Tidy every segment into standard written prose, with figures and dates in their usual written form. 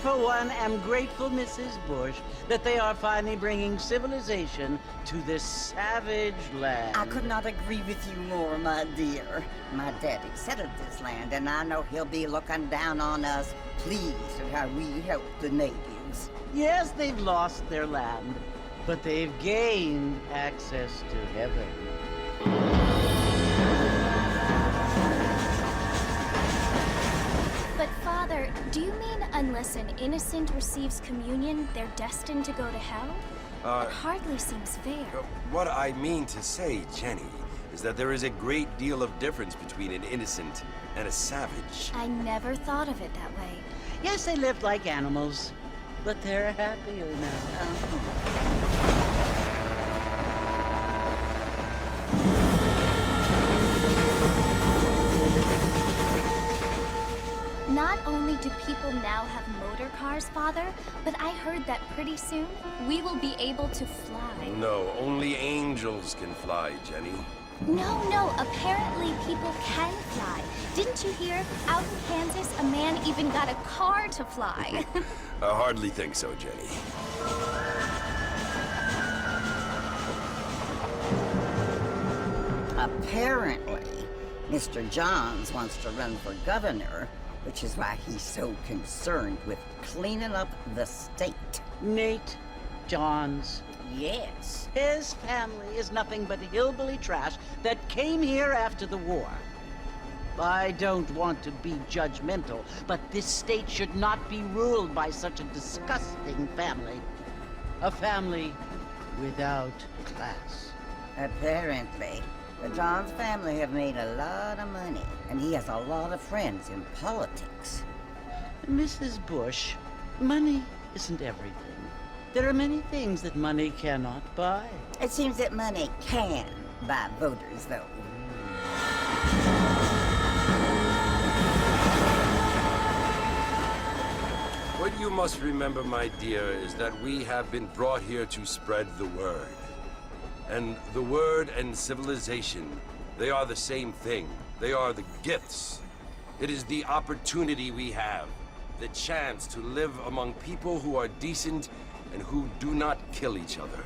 for one, am grateful, Mrs. Bush, that they are finally bringing civilization to this savage land. I could not agree with you more, my dear. My daddy settled this land, and I know he'll be looking down on us, pleased at how we help the natives. Yes, they've lost their land, but they've gained access to heaven. But Father, do you mean unless an innocent receives communion, they're destined to go to hell? It hardly seems fair. What I mean to say, Jenny, is that there is a great deal of difference between an innocent and a savage. I never thought of it that way. Yes, they lived like animals, but they're happier now. Not only do people now have motor cars, Father, but I heard that pretty soon we will be able to fly. No, only angels can fly, Jenny. No, apparently people can fly. Didn't you hear? Out in Kansas, a man even got a car to fly. I hardly think so, Jenny. Apparently, Mr. Johns wants to run for governor, which is why he's so concerned with cleaning up the state. Nate Johns. Yes. His family is nothing but hillbilly trash that came here after the war. I don't want to be judgmental, but this state should not be ruled by such a disgusting family. A family without class. Apparently, the Johns family have made a lot of money, and he has a lot of friends in politics. Mrs. Bush, money isn't everything. There are many things that money cannot buy. It seems that money can buy voters, though. What you must remember, my dear, is that we have been brought here to spread the word. And the word and civilization, they are the same thing. They are the gifts. It is the opportunity we have, the chance to live among people who are decent and who do not kill each other,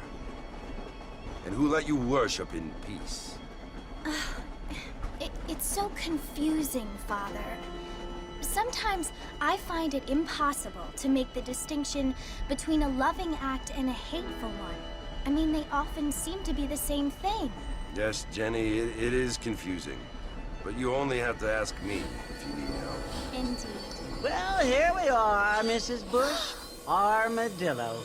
and who let you worship in peace. It's so confusing, Father. Sometimes I find it impossible to make the distinction between a loving act and a hateful one. I mean, they often seem to be the same thing. Yes, Jenny, it is confusing. But you only have to ask me if you need help. Indeed. Well, here we are, Mrs. Bush. Armadillo.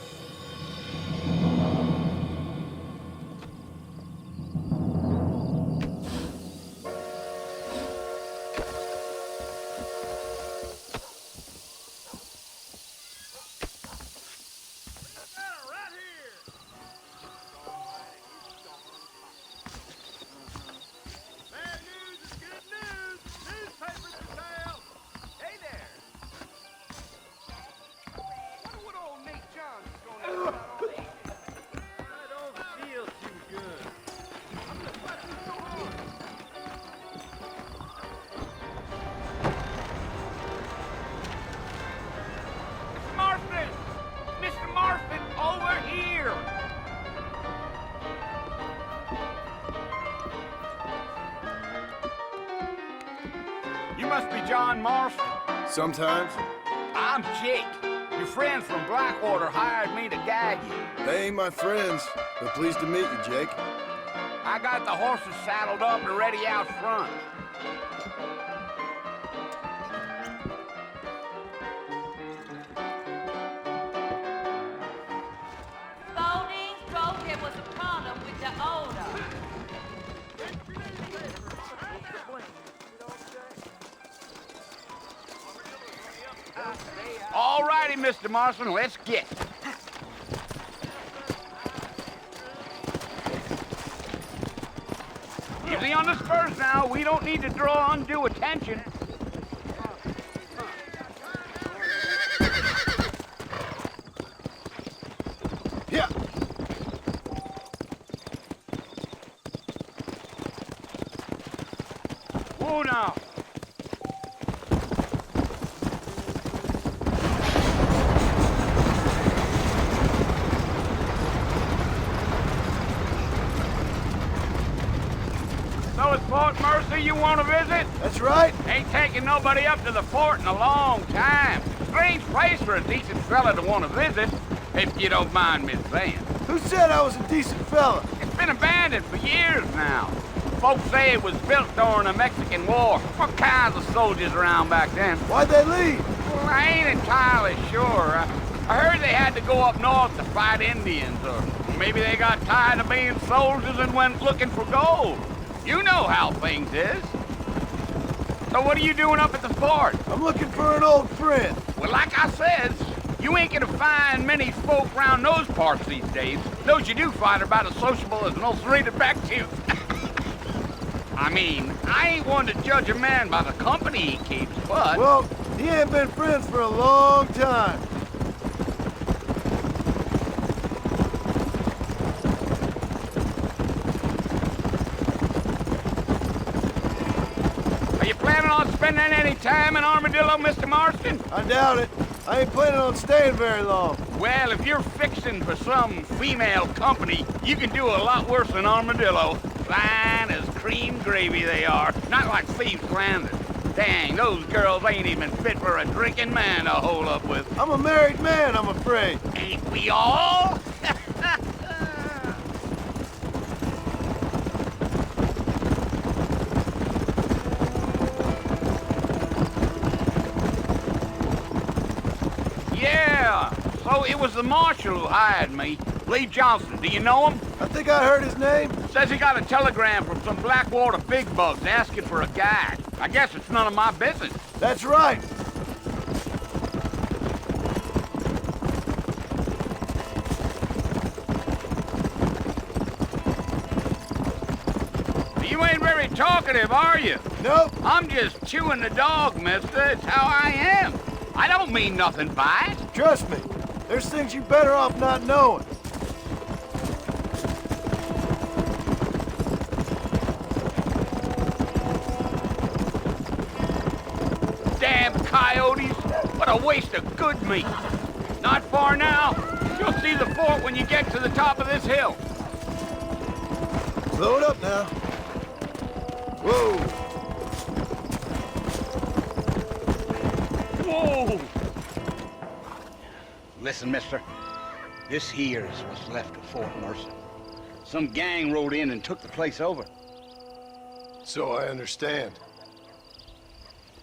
You must be John Marston. Sometimes. I'm Jake. Your friends from Blackwater hired me to guide you. They ain't my friends, but pleased to meet you, Jake. I got the horses saddled up and ready out front. Spalding wrote there was a problem with the order. All righty, Mr. Marston, let's get. Easy on the spurs now. We don't need to draw undue attention. Yeah. Whoa now. Mercy you want to visit? That's right. Ain't taking nobody up to the fort in a long time. Strange place for a decent fella to want to visit, if you don't mind me saying. Who said I was a decent fella? It's been abandoned for years now. Folks say it was built during the Mexican War. What kinds of soldiers around back then? Why'd they leave? Well, I ain't entirely sure. I heard they had to go up north to fight Indians, or maybe they got tired of being soldiers and went looking for gold. You know how things is. So what are you doing up at the fort? I'm looking for an old friend. Well, like I said, you ain't gonna find many folk around those parts these days. Those you do find are about as sociable as an ulcerated back tooth. I mean, I ain't one to judge a man by the company he keeps, but... Well, he ain't been friends for a long time. Are you planning on spending any time in Armadillo, Mr. Marston? I doubt it. I ain't planning on staying very long. Well, if you're fixing for some female company, you can do a lot worse than Armadillo. Fine as cream gravy they are, not like Thieves Landing. Dang, those girls ain't even fit for a drinking man to hole up with. I'm a married man, I'm afraid. Ain't we all? Yeah, so it was the marshal who hired me. Lee Johnson, do you know him? I think I heard his name. Says he got a telegram from some Blackwater big bugs asking for a guide. I guess it's none of my business. That's right. You ain't very talkative, are you? Nope. I'm just chewing the dog, mister. It's how I am. I don't mean nothing by it. Trust me. There's things you better off not knowing. Damn coyotes. What a waste of good meat. Not far now. You'll see the fort when you get to the top of this hill. Slow it up now. Whoa. Whoa! Listen, mister. This here is what's left of Fort Mercy. Some gang rode in and took the place over. So I understand.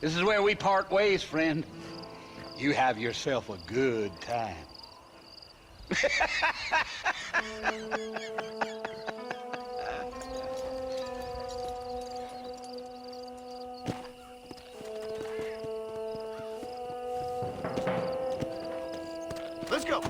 This is where we part ways, friend. You have yourself a good time. Let's go.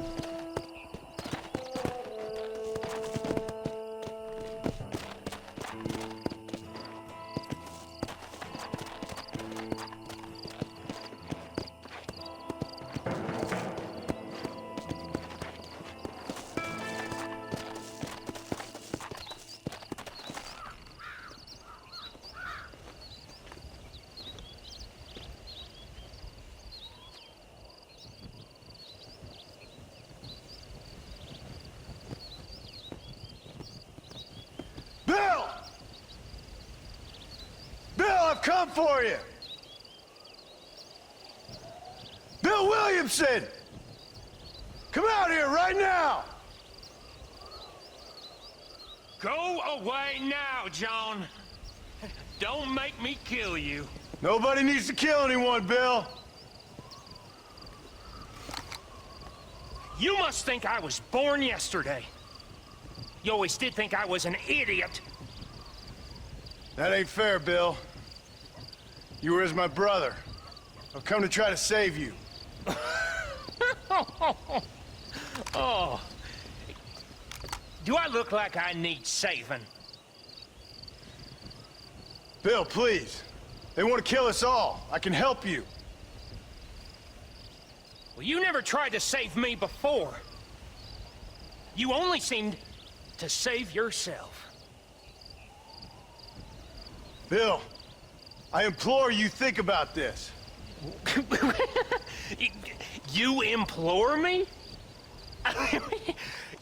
Bill! Bill, I've come for you! Bill Williamson! Come out here right now! Go away now, John. Don't make me kill you. Nobody needs to kill anyone, Bill. You must think I was born yesterday. You always did think I was an idiot. That ain't fair, Bill. You were as my brother. I've come to try to save you. Oh. Do I look like I need saving? Bill, please. They want to kill us all. I can help you. Well, you never tried to save me before. You only seemed to save yourself. Bill, I implore you think about this. You implore me?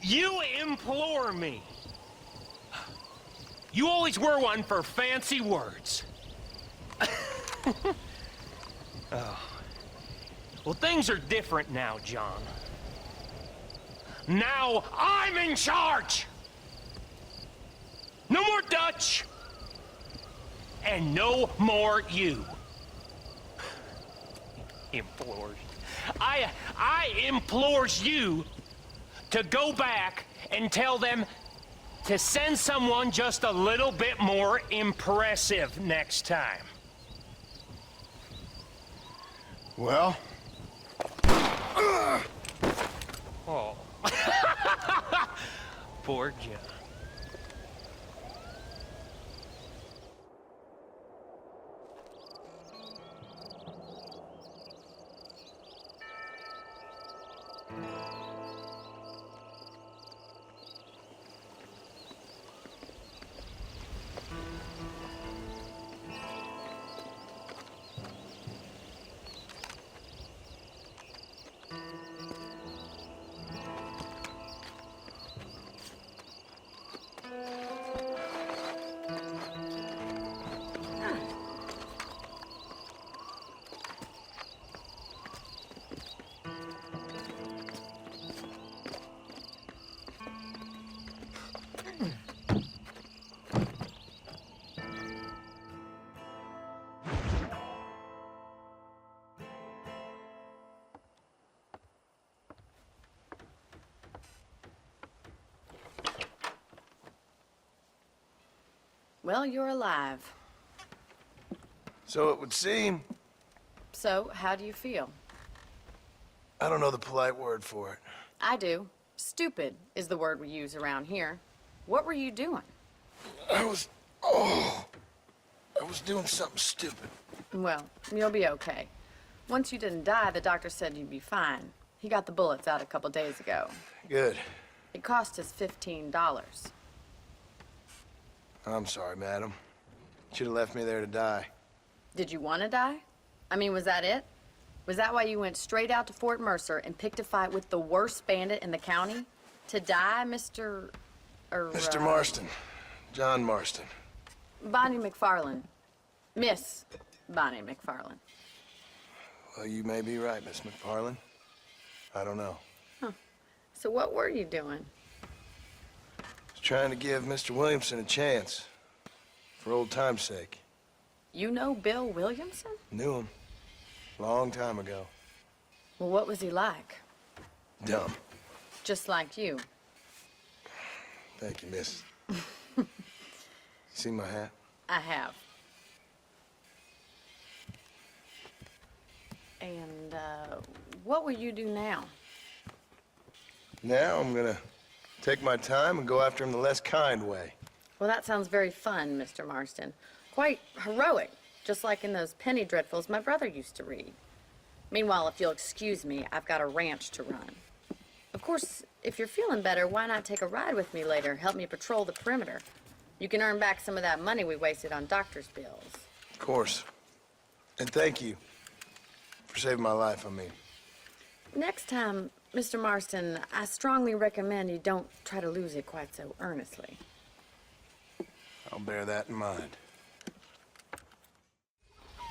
You implore me? You always were one for fancy words. Oh. Well, things are different now, John. Now I'm in charge! No more Dutch! And no more you. Implores. I implores you to go back and tell them to send someone just a little bit more impressive next time. Well? Oh. Poor John. Well, you're alive. So it would seem. So, how do you feel? I don't know the polite word for it. I do. Stupid is the word we use around here. What were you doing? I was doing something stupid. Well, you'll be okay. Once you didn't die, the doctor said you'd be fine. He got the bullets out a couple days ago. Good. It cost us $15. I'm sorry, madam. Should have left me there to die. Did you want to die? I mean, was that it? Was that why you went straight out to Fort Mercer and picked a fight with the worst bandit in the county? To die, Mr. Mr. Marston. John Marston. Bonnie McFarlane. Miss Bonnie McFarlane. Well, you may be right, Miss McFarlane. I don't know. Huh. So what were you doing? Trying to give Mr. Williamson a chance. For old time's sake. You know Bill Williamson? Knew him. Long time ago. Well, what was he like? Dumb. Just like you. Thank you, miss. See my hat? I have. And, what will you do now? Now I'm gonna take my time and go after him the less kind way. Well, that sounds very fun, Mr. Marston. Quite heroic, just like in those penny dreadfuls my brother used to read. Meanwhile, if you'll excuse me, I've got a ranch to run. Of course, if you're feeling better, why not take a ride with me later? Help me patrol the perimeter. You can earn back some of that money we wasted on doctor's bills. Of course. And thank you for saving my life, I mean. Next time, Mr. Marston, I strongly recommend you don't try to lose it quite so earnestly. I'll bear that in mind.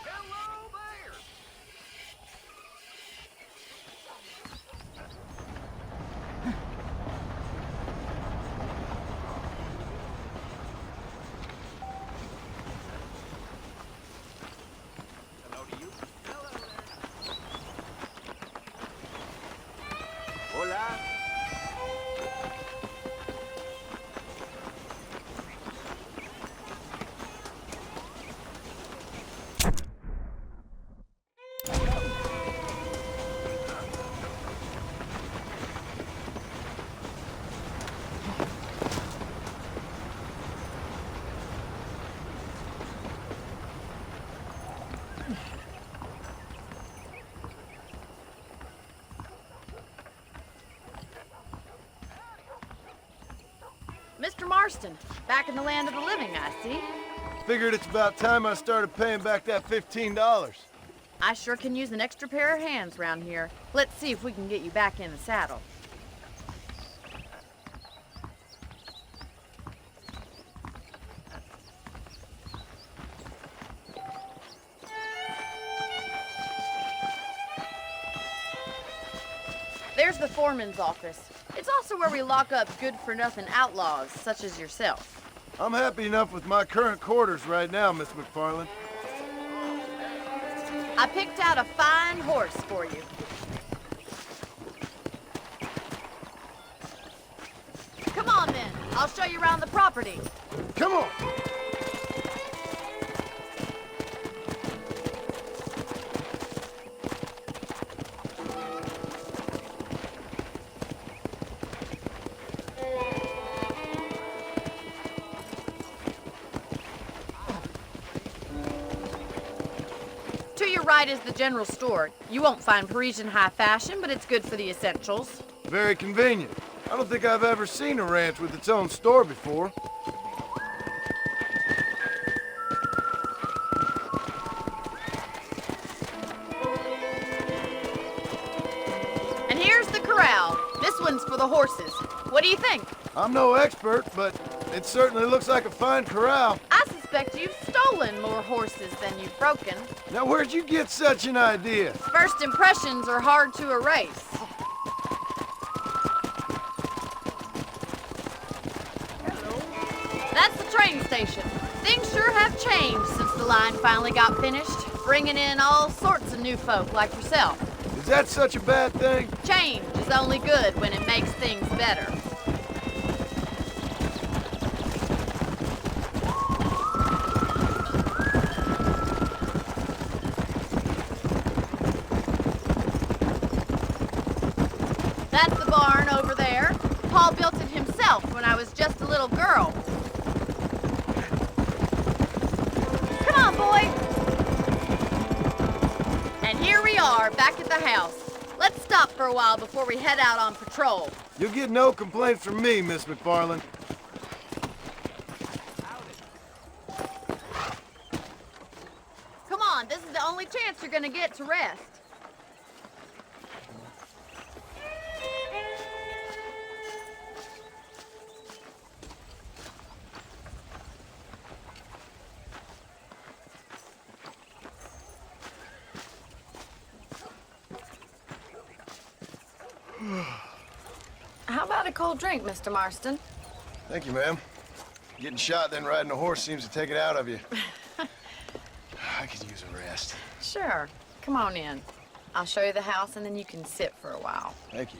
Hello there! Hello to you. Hello there. Hola. Mr. Marston, back in the land of the living, I see. Figured it's about time I started paying back that $15. I sure can use an extra pair of hands around here. Let's see if we can get you back in the saddle. There's the foreman's office. It's also where we lock up good-for-nothing outlaws, such as yourself. I'm happy enough with my current quarters right now, Miss McFarland. I picked out a fine horse for you. Come on, then. I'll show you around the property. Come on! To your right is the general store. You won't find Parisian high fashion, but it's good for the essentials. Very convenient. I don't think I've ever seen a ranch with its own store before. And here's the corral. This one's for the horses. What do you think? I'm no expert, but it certainly looks like a fine corral. I suspect you've stolen more horses than you've broken. Now, where'd you get such an idea? First impressions are hard to erase. That's the train station. Things sure have changed since the line finally got finished, bringing in all sorts of new folk like yourself. Is that such a bad thing? Change is only good when it makes things better. That's the barn over there. Paul built it himself when I was just a little girl. Come on, boy. And here we are, back at the house. Let's stop for a while before we head out on patrol. You'll get no complaints from me, Miss McFarland. Come on, this is the only chance you're gonna get to rest. How about a cold drink, Mr. Marston? Thank you, ma'am. Getting shot then riding a horse seems to take it out of you. I could use a rest. Sure. Come on in. I'll show you the house and then you can sit for a while. Thank you.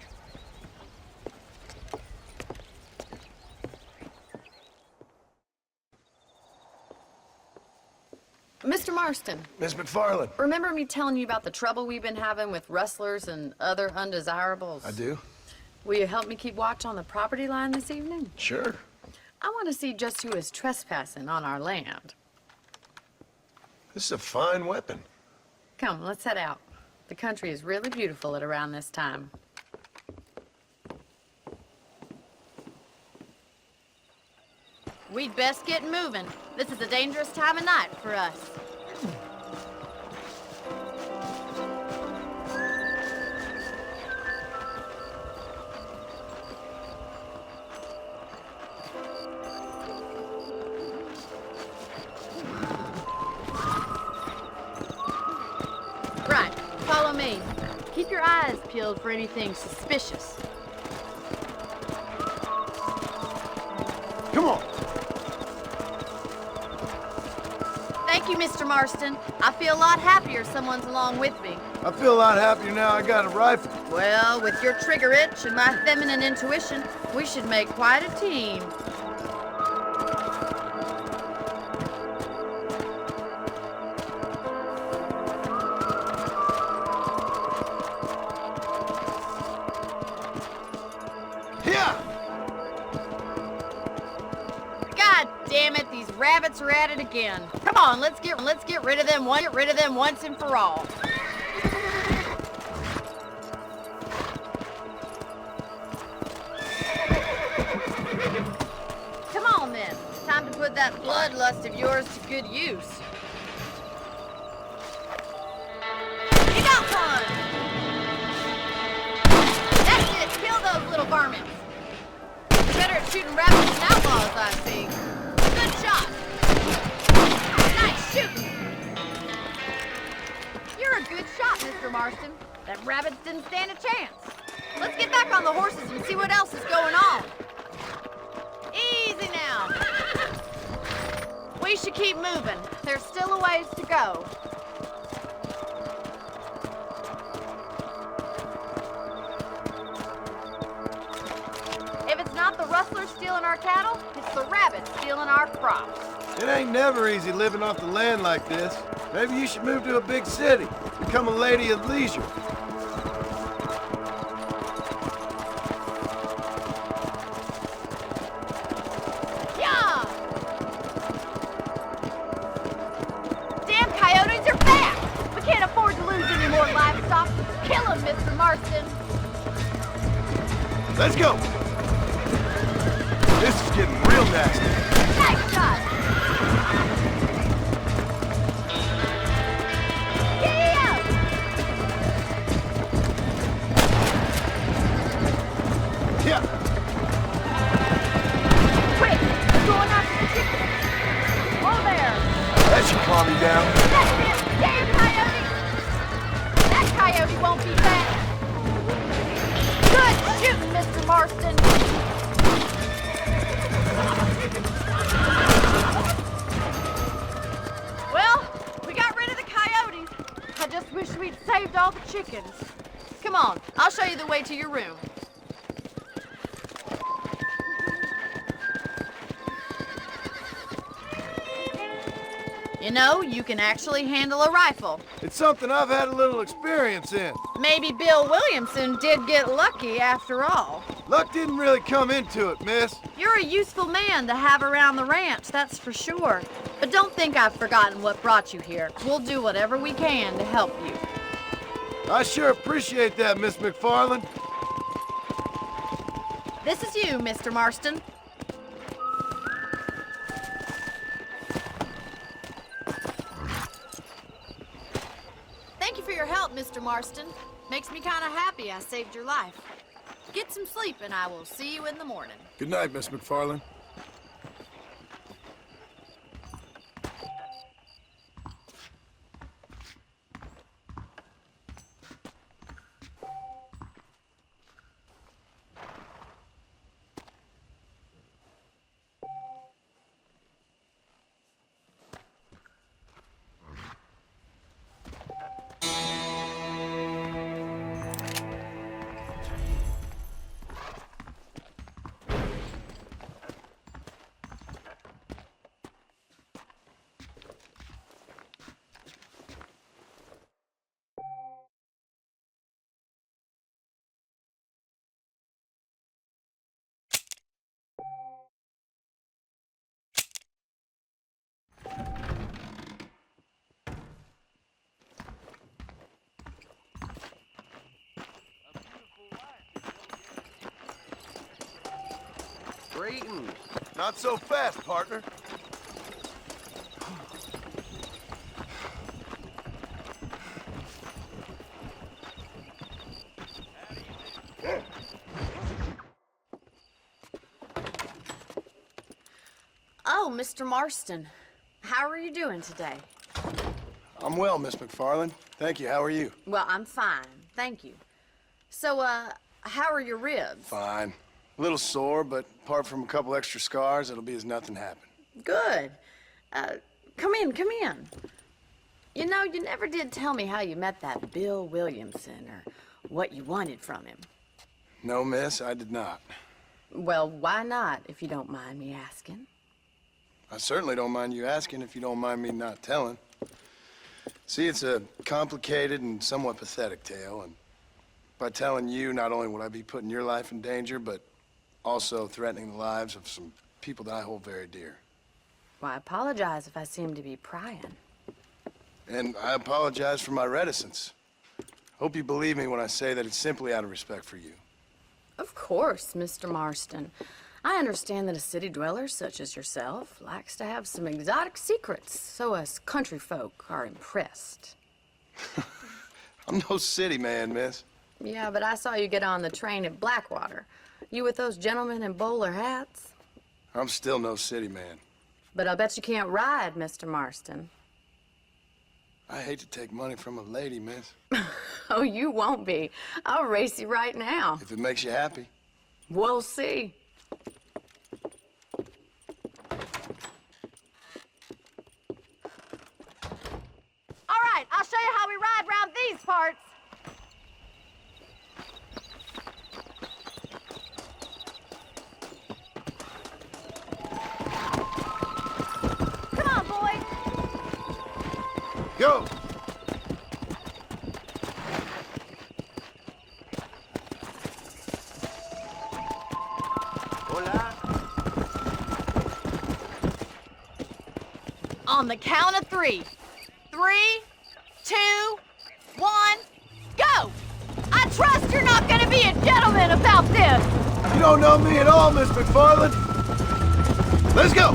Mr. Marston, Miss McFarland. remember me telling you about the trouble we've been having with rustlers and other undesirables? I do. Will you help me keep watch on the property line this evening? Sure. I want to see just who is trespassing on our land. This is a fine weapon. Come, let's head out. The country is really beautiful at around this time. We'd best get moving. This is a dangerous time of night for us. Right, follow me. Keep your eyes peeled for anything suspicious. Come on. Thank you, Mr. Marston. I feel a lot happier someone's along with me. I feel a lot happier now I got a rifle. Well, with your trigger itch and my feminine intuition, we should make quite a team. Yeah! God damn it, these rabbits are at it again. Come on, let's get rid of them once and for all. Come on then. Time to put that bloodlust of yours to good use. You got one! That's it, kill those little varmints. You're better at shooting rabbits than outlaws, I see. Good shot. Nice shooting. You're a good shot, Mr. Marston. Them rabbits didn't stand a chance. let's get back on the horses and see what else is going on. Easy now. We should keep moving. There's still a ways to go. If it's not the rustlers stealing our cattle, it's the rabbits stealing our crops. It ain't never easy living off the land like this. Maybe you should move to a big city. Become a lady of leisure. Yeah! Damn coyotes are back! We can't afford to lose any more livestock. Kill them, Mr. Marston. Let's go! This is getting real nasty. Nice shot! Yeah! Yeah! Quick! Going after the chicken! Whoa there! That should calm you down. That's it! Damn coyote! That coyote won't be back! Good shooting, Mr. Marston! Well, we got rid of the coyotes. I just wish we'd saved all the chickens. Come on, I'll show you the way to your room. You know, you can actually handle a rifle. It's something I've had a little experience in. Maybe Bill Williamson did get lucky after all. Luck didn't really come into it, miss. You're a useful man to have around the ranch, that's for sure. But don't think I've forgotten what brought you here. We'll do whatever we can to help you. I sure appreciate that, Miss McFarland. This is you, Mr. Marston. Thank you for your help, Mr. Marston. Makes me kind of happy I saved your life. Get some sleep and I will see you in the morning. Good night, Miss McFarland. Brayton! Not so fast, partner. Oh, Mr. Marston. How are you doing today? I'm well, Miss McFarland. Thank you. How are you? Well, I'm fine. Thank you. So, how are your ribs? Fine. A little sore, but apart from a couple extra scars, it'll be as nothing happened. Good. Come in, come in. You know, you never did tell me how you met that Bill Williamson or what you wanted from him. No, miss, I did not. Well, why not, if you don't mind me asking? I certainly don't mind you asking if you don't mind me not telling. See, it's a complicated and somewhat pathetic tale, and by telling you, not only would I be putting your life in danger, but also threatening the lives of some people that I hold very dear. Well, I apologize if I seem to be prying. And I apologize for my reticence. Hope you believe me when I say that it's simply out of respect for you. Of course, Mr. Marston. I understand that a city dweller such as yourself likes to have some exotic secrets, so us country folk are impressed. I'm no city man, miss. Yeah, but I saw you get on the train at Blackwater. You with those gentlemen in bowler hats? I'm still no city man. But I'll bet you can't ride, Mr. Marston. I hate to take money from a lady, miss. Oh, you won't be. I'll race you right now. If it makes you happy. We'll see. All right, I'll show you how we ride around these parts. Come on, boys. Go! On the count of 3. 3, 2, 1, go! I trust you're not gonna be a gentleman about this. You don't know me at all, Miss McFarland. Let's go!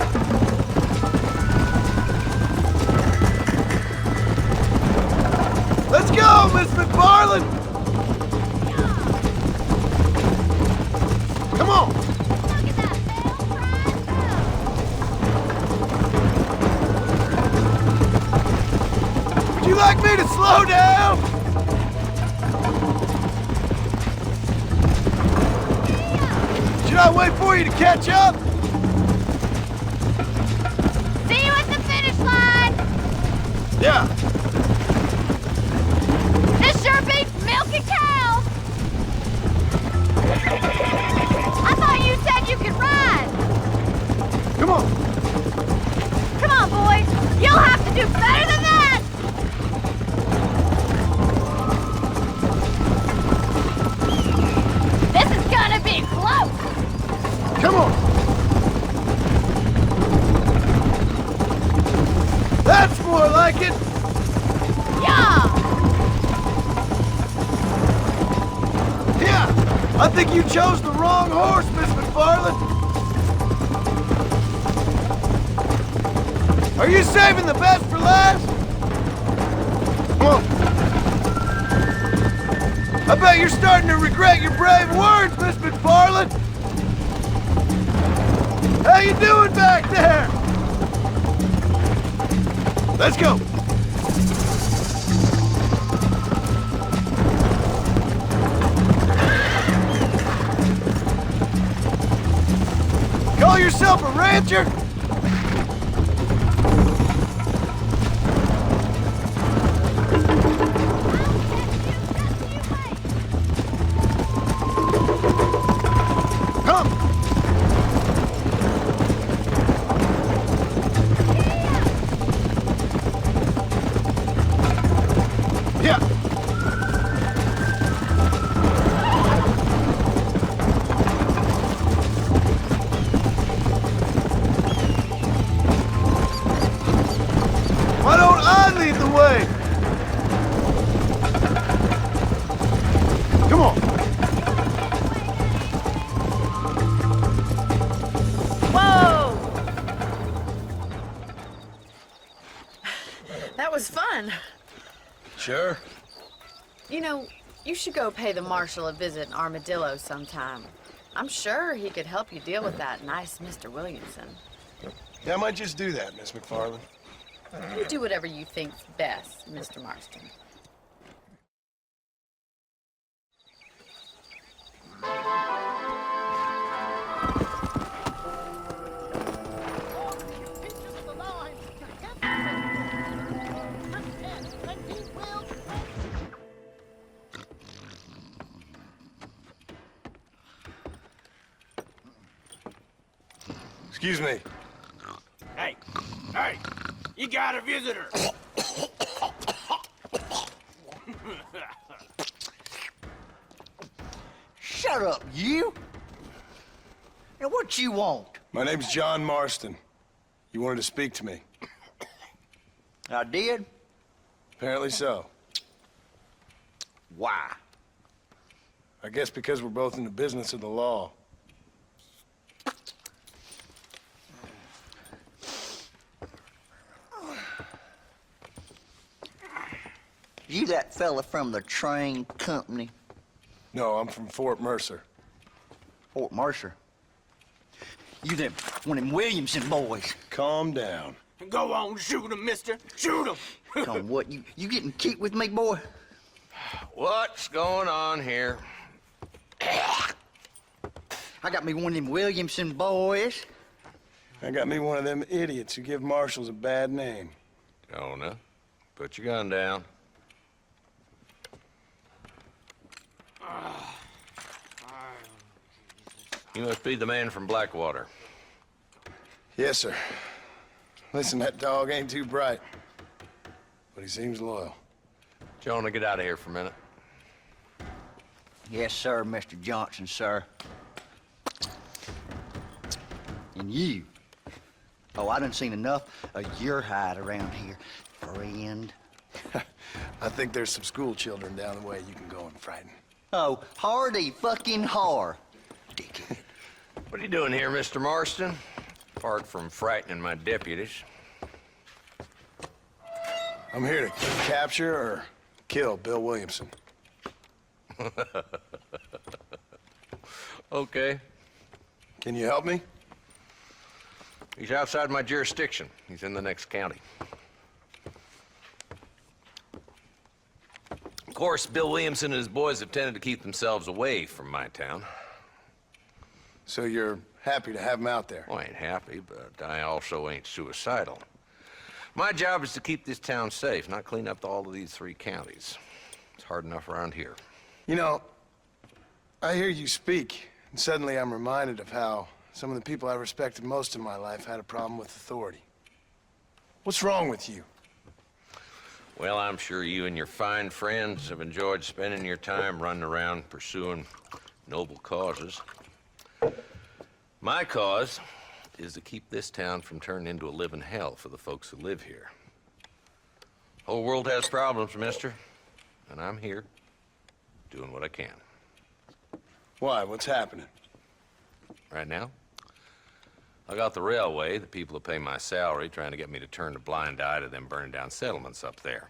Let's go, Miss McFarland! Come on! Look at that, Phil. Would you like me to slow down? Should I wait for you to catch up? See you at the finish line. Yeah. This sure beats milking cows. I thought you said you could ride. Come on. Come on, boys. You'll have to do better than that. This is gonna be close. Come on. That's more like it. Yeah. Yeah. I think you chose the wrong horse, Miss McFarland. Are you saving the best for last? Come on. I bet you're starting to regret your brave words, Miss McFarland. How you doing back there? Let's go. Call yourself a rancher? Come. Yeah. Why don't I lead the way? Come on. Whoa! That was fun. Sure. You know, you should go pay the marshal a visit in Armadillo sometime. I'm sure he could help you deal with that nice Mr. Williamson. Yeah, I might just do that, Miss McFarland. You do whatever you think's best, Mr. Marston. Excuse me. Hey, hey, you got a visitor. Shut up, you! Now, what you want? My name's John Marston. You wanted to speak to me. I did? Apparently so. Why? I guess because we're both in the business of the law. You that fella from the train company? No, I'm from Fort Mercer. Fort Mercer? You them, one of them Williamson boys. Calm down. Go on, shoot him, mister. Shoot him. Come on, what, you getting cute with me, boy? What's going on here? I got me one of them Williamson boys. I got me one of them idiots who give marshals a bad name. Jonah, put your gun down. You must be the man from Blackwater. Yes, sir. Listen, that dog ain't too bright, but he seems loyal. Jonah, get out of here for a minute. Yes, sir, Mr. Johnson, sir. And you. Oh, I done seen enough of your hide around here, friend. I think there's some school children down the way you can go and frighten. Oh, hardy fucking har. Dickhead. What are you doing here, Mr. Marston? Apart from frightening my deputies. I'm here to capture or kill Bill Williamson. Okay. Can you help me? He's outside my jurisdiction. He's in the next county. Of course, Bill Williamson and his boys have tended to keep themselves away from my town. So you're happy to have him out there? Well, I ain't happy, but I also ain't suicidal. My job is to keep this town safe, not clean up all of these 3 counties. It's hard enough around here. You know, I hear you speak, and suddenly I'm reminded of how some of the people I respected most in my life had a problem with authority. What's wrong with you? Well, I'm sure you and your fine friends have enjoyed spending your time running around pursuing noble causes. My cause is to keep this town from turning into a living hell for the folks who live here. Whole world has problems, mister, and I'm here doing what I can. Why? What's happening? Right now, I got the railway, the people who pay my salary, trying to get me to turn a blind eye to them burning down settlements up there.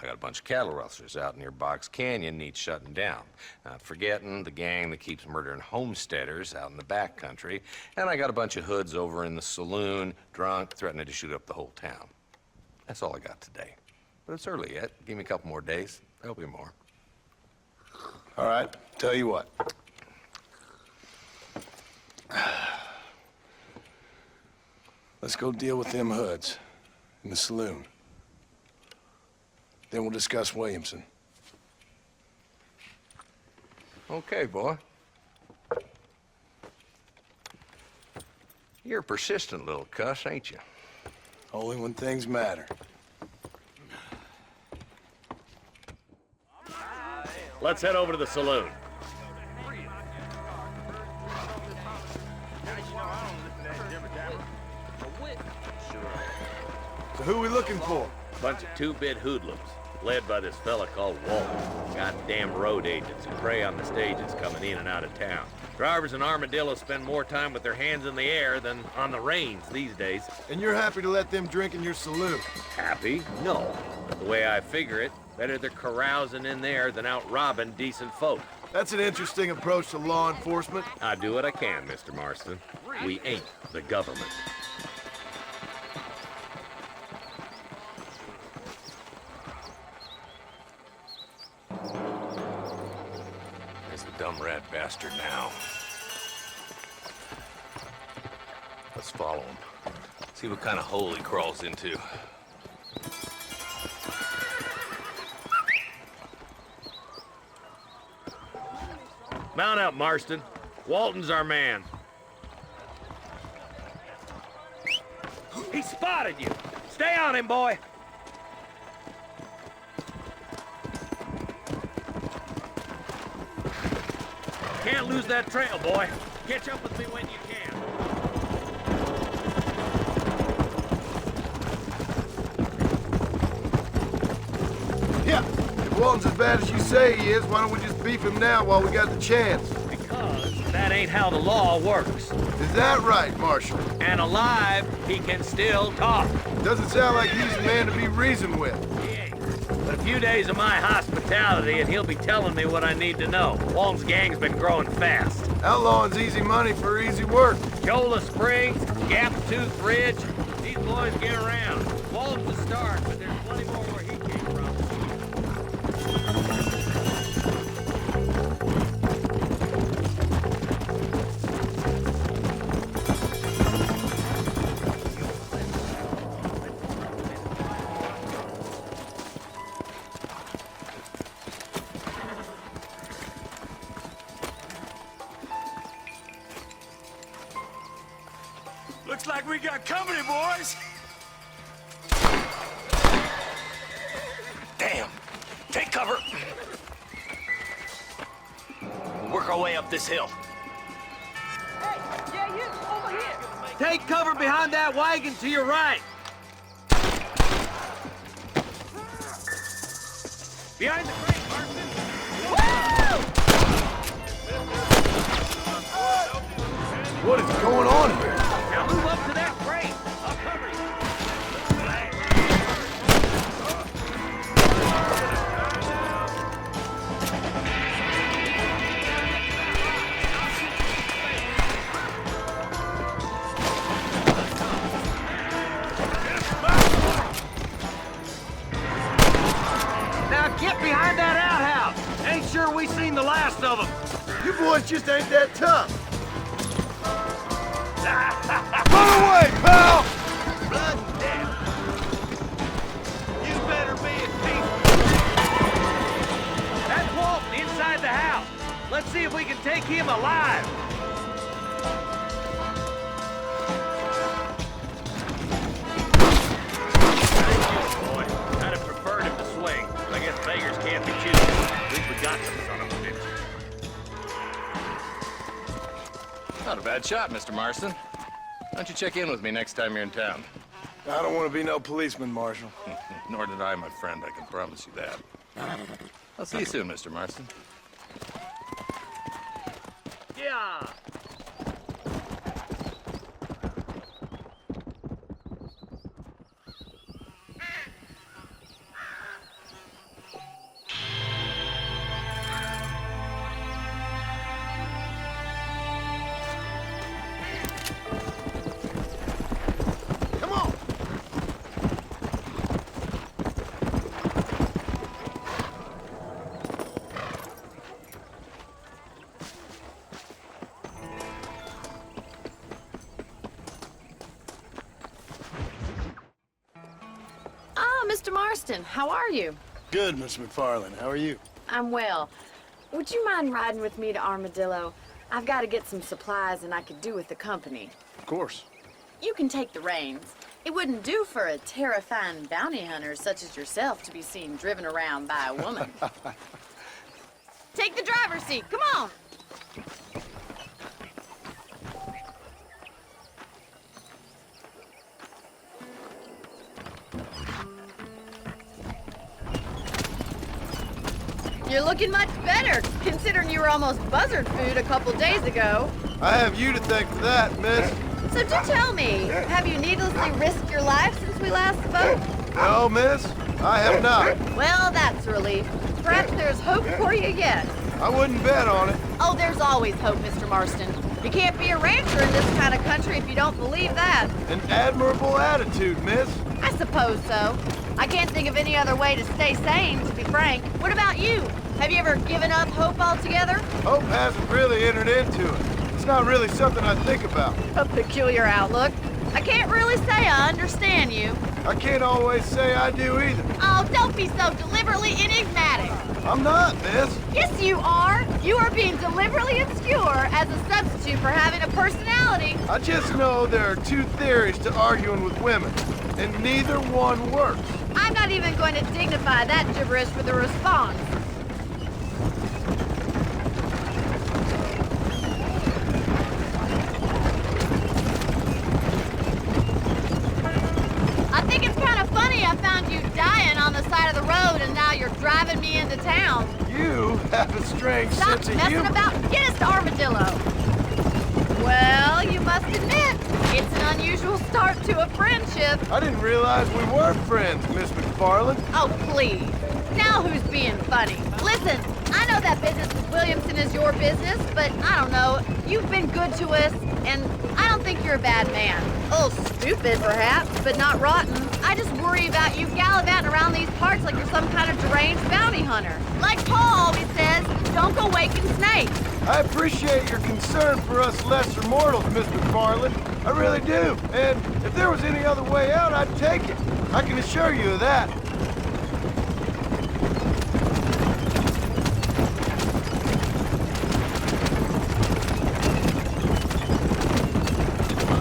I got a bunch of cattle rustlers out near Box Canyon needs shutting down. Not forgetting the gang that keeps murdering homesteaders out in the back country. And I got a bunch of hoods over in the saloon, drunk, threatening to shoot up the whole town. That's all I got today. But it's early yet. Give me a couple more days. There'll be more. All right, tell you what. Let's go deal with them hoods in the saloon. Then we'll discuss Williamson. Okay, boy. You're a persistent little cuss, ain't you? Only when things matter. Let's head over to the saloon. So who are we looking for? Bunch of 2-bit hoodlums, led by this fella called Walton. Goddamn road agents who prey on the stages coming in and out of town. Drivers in Armadillo spend more time with their hands in the air than on the reins these days. And you're happy to let them drink in your saloon? Happy? No. But the way I figure it, better they're carousing in there than out robbing decent folk. That's an interesting approach to law enforcement. I do what I can, Mr. Marston. We ain't the government. There's the dumb rat bastard now. Let's follow him. See what kind of hole he crawls into. Mount up, Marston. Walton's our man. He spotted you. Stay on him, boy. Can't lose that trail, boy. Catch up with me when you can. Yeah, if Walton's as bad as you say he is, why don't we just beef him now while we got the chance? Because that ain't how the law works. Is that right, Marshal? And alive, he can still talk. Doesn't sound like he's a man to be reasoned with. He ain't. But a few days of my hospitality and he'll be telling me what I need to know. Walton's gang's been growing fast. Outlawing's easy money for easy work. Shola Springs, Gap Tooth Ridge, these boys get around. Walton's the start, but there's plenty more where he came from. Looks like we got company, boys. Damn. Take cover. Work our way up this hill. Hey, yeah, you, over here. Take cover behind that wagon to your right. Behind the crate, Marston. What is going on here? Now move up to that crate. I'll cover you. Now get behind that outhouse. Ain't sure we seen the last of them. You boys just ain't that tough. Run away, pal! Blood and death. You better be at peace. That's Walton inside the house. Let's see if we can take him alive. Boy, I'd have preferred him to swing. I guess beggars can't be choosers. At least we got some son of a bitch. Not a bad shot, Mr. Marston. Why don't you check in with me next time you're in town? I don't want to be no policeman, Marshal. Nor did I, my friend. I can promise you that. I'll see you soon, Mr. Marston. Yeah. Mr. Marston, how are you? Good, Miss McFarland. How are you? I'm well. Would you mind riding with me to Armadillo? I've got to get some supplies and I could do with the company. Of course. You can take the reins. It wouldn't do for a terrifying bounty hunter such as yourself to be seen driven around by a woman. Take the driver's seat. Come on. You're looking much better, considering you were almost buzzard food a couple days ago. I have you to thank for that, miss. So do tell me, have you needlessly risked your life since we last spoke? No, miss, I have not. Well, that's a relief. Perhaps there's hope for you yet. I wouldn't bet on it. Oh, there's always hope, Mr. Marston. You can't be a rancher in this kind of country if you don't believe that. An admirable attitude, miss. I suppose so. I can't think of any other way to stay sane, to be frank. What about you? Have you ever given up hope altogether? Hope hasn't really entered into it. It's not really something I think about. A peculiar outlook. I can't really say I understand you. I can't always say I do either. Oh, don't be so deliberately enigmatic. I'm not, miss. Yes, you are. You are being deliberately obscure as a substitute for having a personality. I just know there are two theories to arguing with women, and neither one works. I'm not even going to dignify that gibberish with a response. I think it's kind of funny I found you dying on the side of the road and now you're driving me into town. You have a strange Stop sense of messing humor. about. Get us to Armadillo. Well, you must admit, it's an unusual start to a friendship. I didn't realize we were friends, Miss McFarland. Oh, please. Now who's being funny? Listen, I know that business with Williamson is your business, but I don't know. You've been good to us, and I don't think you're a bad man. A little stupid, perhaps, but not rotten. I just worry about you gallivanting around these parts like you're some kind of deranged bounty hunter. Like Paul always says, don't go waking snakes. I appreciate your concern for us lesser mortals, Miss McFarland. I really do. And if there was any other way out, I'd take it. I can assure you of that.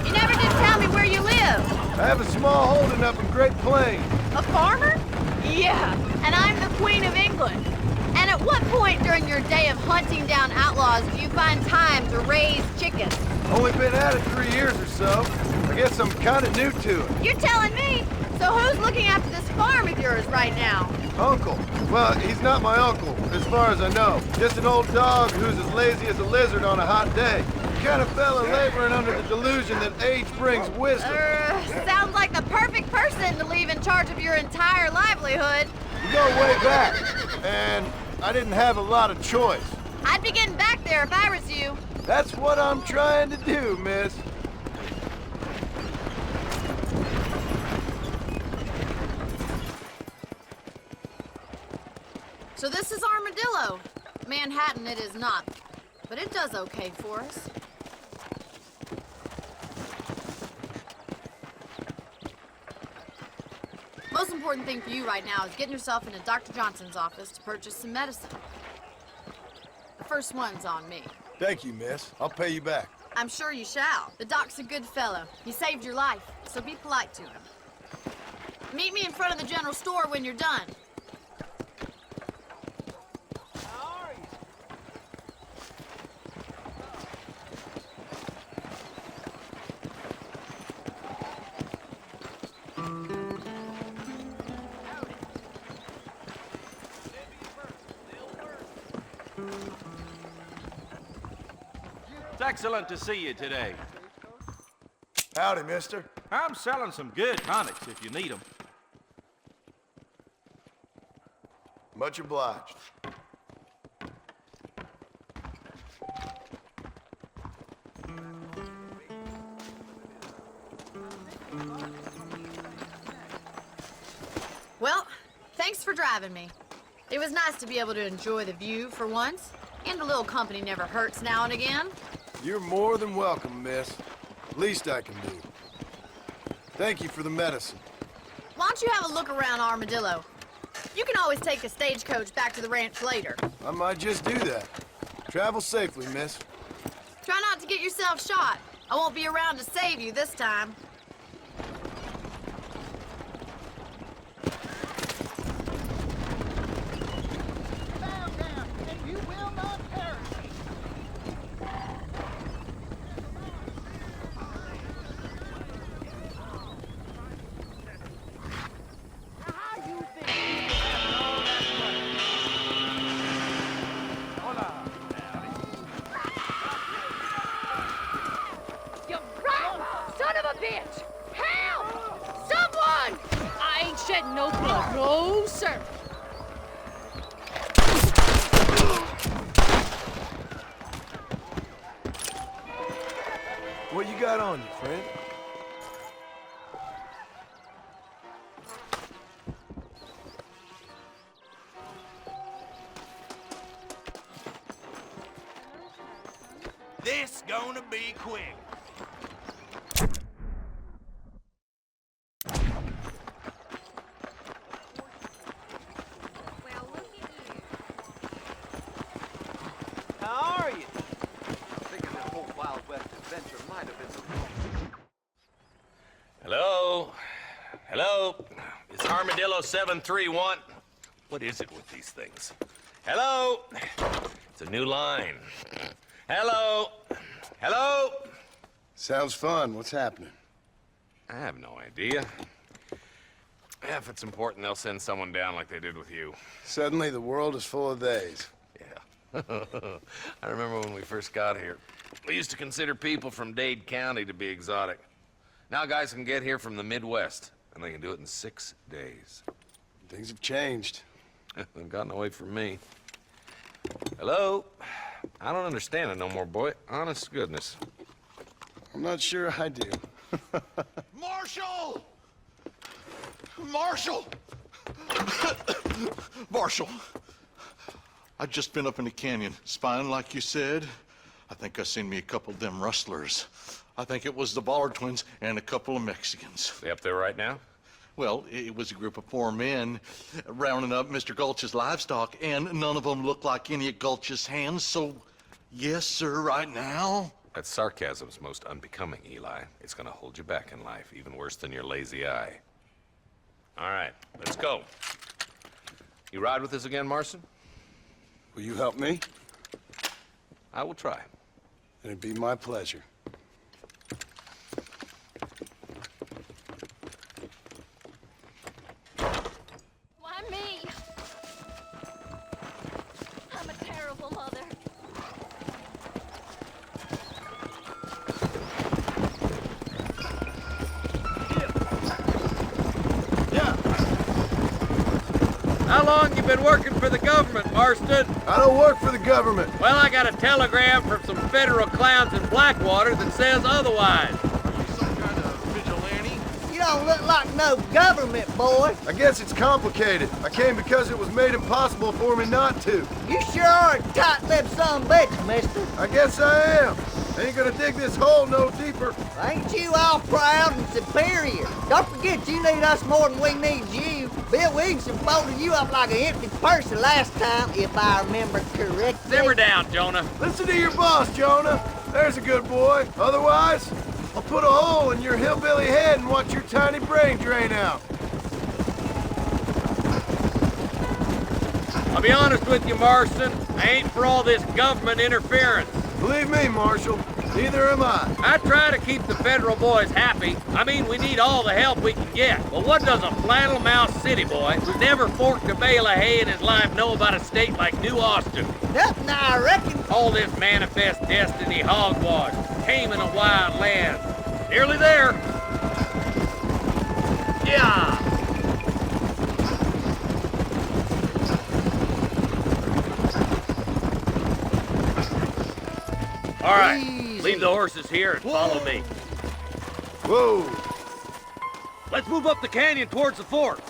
You never did tell me where Queen of England? And at what point during your day of hunting down outlaws do you find time to raise chickens? Only been at it 3 years or so. I guess I'm kind of new to it. You're telling me? So who's looking after this farm of yours right now? Uncle. Well, he's not my uncle, as far as I know. Just an old dog who's as lazy as a lizard on a hot day. The kind of fella laboring under the delusion that age brings wisdom. Sounds like the perfect person to leave in charge of your entire livelihood. We go way back, and I didn't have a lot of choice. I'd be getting back there if I was you. That's what I'm trying to do, miss. So this is Armadillo. Manhattan it is not, but it does okay for us. Most important thing for you right now is getting yourself into Dr. Johnson's office to purchase some medicine. The first one's on me. Thank you, miss. I'll pay you back. I'm sure you shall. The doc's a good fellow. He saved your life, so be polite to him. Meet me in front of the general store when you're done. It's excellent to see you today. Howdy, mister. I'm selling some good tonics if you need them. Much obliged. Well, thanks for driving me. It was nice to be able to enjoy the view for once, and a little company never hurts now and again. You're more than welcome, miss. Least I can do. Thank you for the medicine. Why don't you have a look around Armadillo? You can always take a stagecoach back to the ranch later. I might just do that. Travel safely, miss. Try not to get yourself shot. I won't be around to save you this time. Bitch! Help! Someone! I ain't shedding no blood. No, sir. What you got on you, friend? This gonna be quick. Hello? Hello? It's Armadillo 731. What is it with these things? Hello? It's a new line. Hello? Hello? Sounds fun. What's happening? I have no idea. Yeah, if it's important, they'll send someone down like they did with you. Suddenly, the world is full of theys. Yeah. I remember when we first got here. We used to consider people from Dade County to be exotic. Now guys can get here from the Midwest, and they can do it in 6 days. Things have changed. They've gotten away from me. Hello? I don't understand it no more, boy. Honest to goodness. I'm not sure I do. Marshal! Marshal! Marshal! I just been up in the canyon, spying like you said. I think I seen me a couple of them rustlers. I think it was the Ballard twins and a couple of Mexicans. They up there right now? Well, it was a group of 4 men rounding up Mr. Gulch's livestock, and none of them looked like any of Gulch's hands, so yes, sir, right now. That sarcasm's most unbecoming, Eli. It's gonna hold you back in life, even worse than your lazy eye. All right, let's go. You ride with us again, Marston? Will you help me? I will try. It'd be my pleasure. Why me? I'm a terrible mother. How long you been working for the government, Marston? I don't work for the government. Well, I got a telegram from some federal clowns in Blackwater that says otherwise. Some kind of vigilante? You don't look like no government, boy. I guess it's complicated. I came because it was made impossible for me not to. You sure are a tight-lipped son of a bitch, mister. I guess I am. Ain't gonna dig this hole no deeper. Ain't you all proud and superior? Don't forget you need us more than we need you. Bill Williamson folded you up like an empty purse the last time, if I remember correctly. Simmer down, Jonah. Listen to your boss, Jonah. There's a good boy. Otherwise, I'll put a hole in your hillbilly head and watch your tiny brain drain out. I'll be honest with you, Marston. I ain't for all this government interference. Believe me, Marshal, neither am I. I try to keep the federal boys happy. I mean, we need all the help we can get. But what does a flannel-mouthed city boy who's never forked a bale of hay in his life know about a state like New Austin? Nothing, I reckon. All this manifest destiny hogwash, taming a wild land. Nearly there. Yeah! All right, leave the horses here and follow me. Whoa! Let's move up the canyon towards the fort.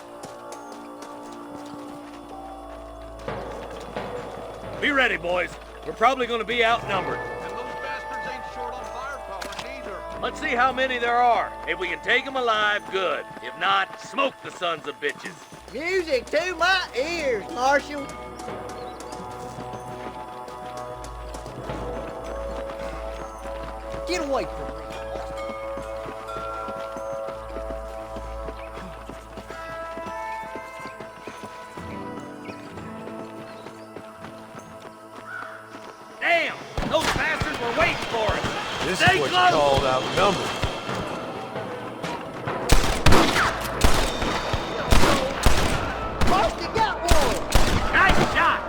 Be ready, boys. We're probably going to be outnumbered. And those bastards ain't short on firepower, neither. Let's see how many there are. If we can take them alive, good. If not, smoke the sons of bitches. Music to my ears, Marshal. Get away from me. Damn! Those bastards were waiting for us! This Stay is what's close! called outnumbered. Marston got one. Nice shot!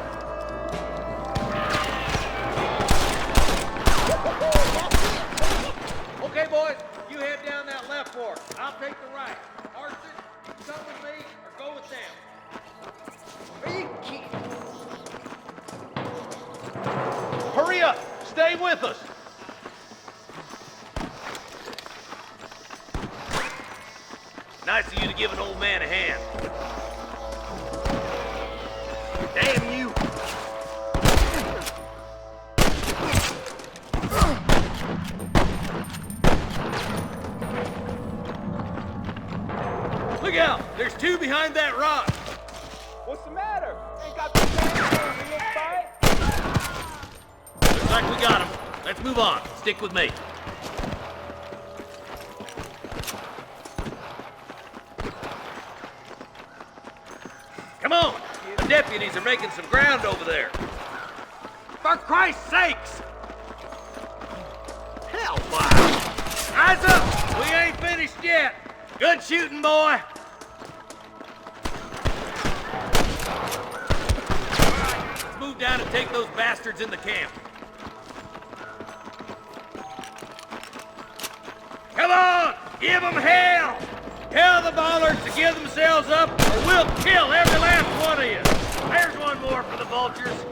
Okay, boys, you head down that left fork. I'll take the right. Marston, you come with me or go with them. Are you kidding? Hurry up! Stay with us! Nice of you to give an old man a hand. Damn you! Look out! There's two behind that rock! What's the matter? Ain't got the same in this fight? Looks like we got him. Let's move on. Stick with me. Come on! The deputies are making some ground over there. For Christ's sakes! Hellfire! Eyes up! We ain't finished yet. Good shooting, boy. Let's move down and take those bastards in the camp. Come on! Give them hell! Tell the ballers to give themselves up, or we'll kill every last one of you. There's one more for the vultures.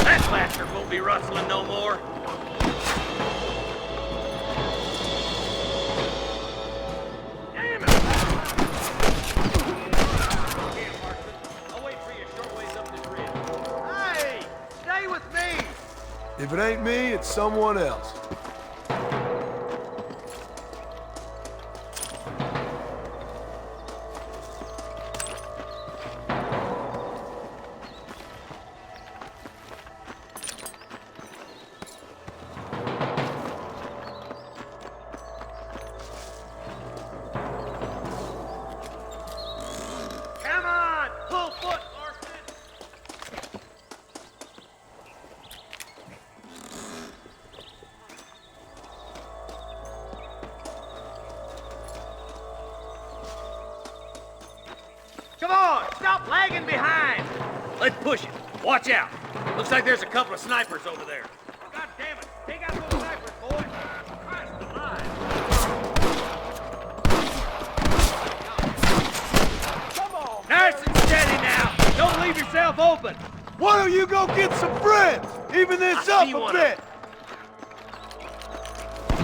That bastard won't be rustling no more. Damn it! Okay, Marston. I'll wait for you a short ways up this ridge. Hey! Stay with me! If it ain't me, it's someone else. Come on, stop lagging behind. Let's push it. Watch out. Looks like there's a couple of snipers over there. God damn it, take out those snipers, boy. Christ alive. Come on. Nice and steady now. Don't leave yourself open. Why don't you go get some friends? Even this up a bit.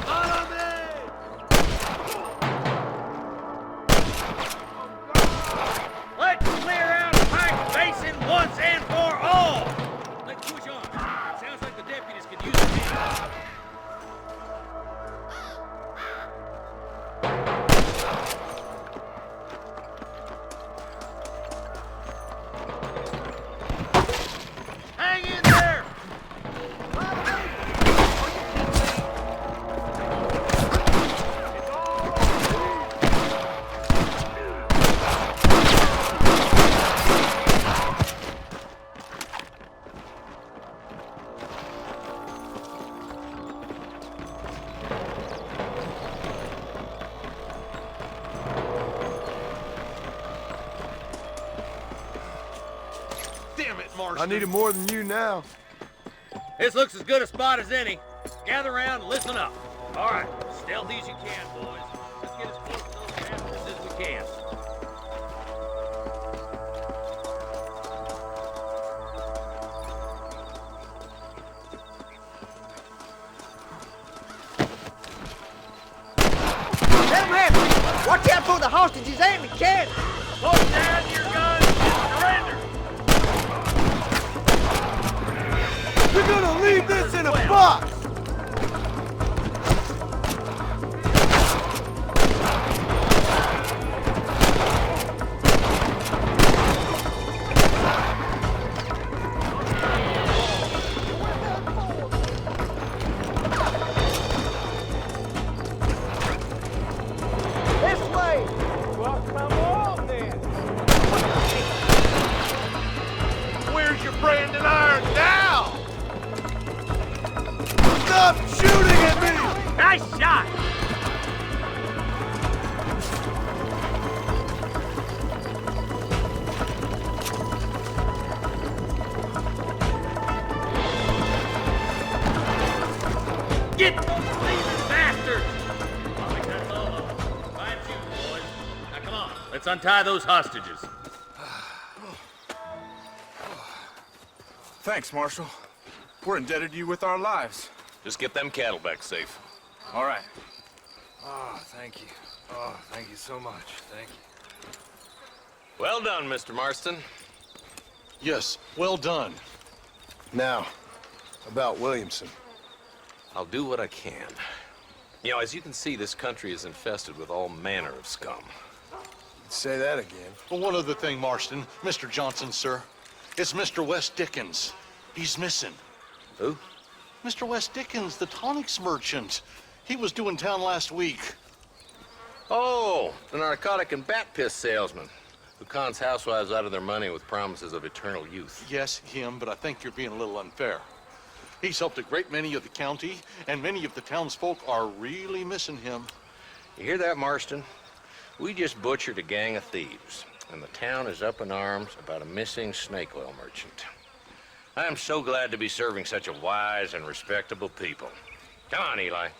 Follow me. Let's clear out Pike Basin once and for all. Let's push on. Sounds like the deputies could use a hand. Hang in there. Damn it, Marston. I need it more than you now. This looks as good a spot as any. Gather around and listen up. All right, stealthy as you can, boys. Let's get as close to those bastards as we can. Let them have it. Watch out for the hostages and the cannon. Put down your guns and surrender. You're gonna leave this in a box! This way. Well, come on then. Where's your branding iron now? Stop shooting at me! Nice shot. Get those bleeding bastards. I think that's all of them. Fine shooting, boys. Now come on, let's untie those hostages. Thanks, Marshal. We're indebted to you with our lives. Just get them cattle back safe. All right. Oh, thank you. Oh, thank you so much. Thank you. Well done, Mr. Marston. Yes, well done. Now, about Williamson. I'll do what I can. You know, as you can see, this country is infested with all manner of scum. Say that again. Well, one other thing, Marston. Mr. Johnson, sir. It's Mr. West Dickens. He's missing. Who? Mr. West Dickens, the tonics merchant. He was due in town last week. Oh, the narcotic and bat piss salesman who cons housewives out of their money with promises of eternal youth. Yes, him, but I think you're being a little unfair. He's helped a great many of the county, and many of the townsfolk are really missing him. You hear that, Marston? We just butchered a gang of thieves, and the town is up in arms about a missing snake oil merchant. I am so glad to be serving such a wise and respectable people. Come on, Eli.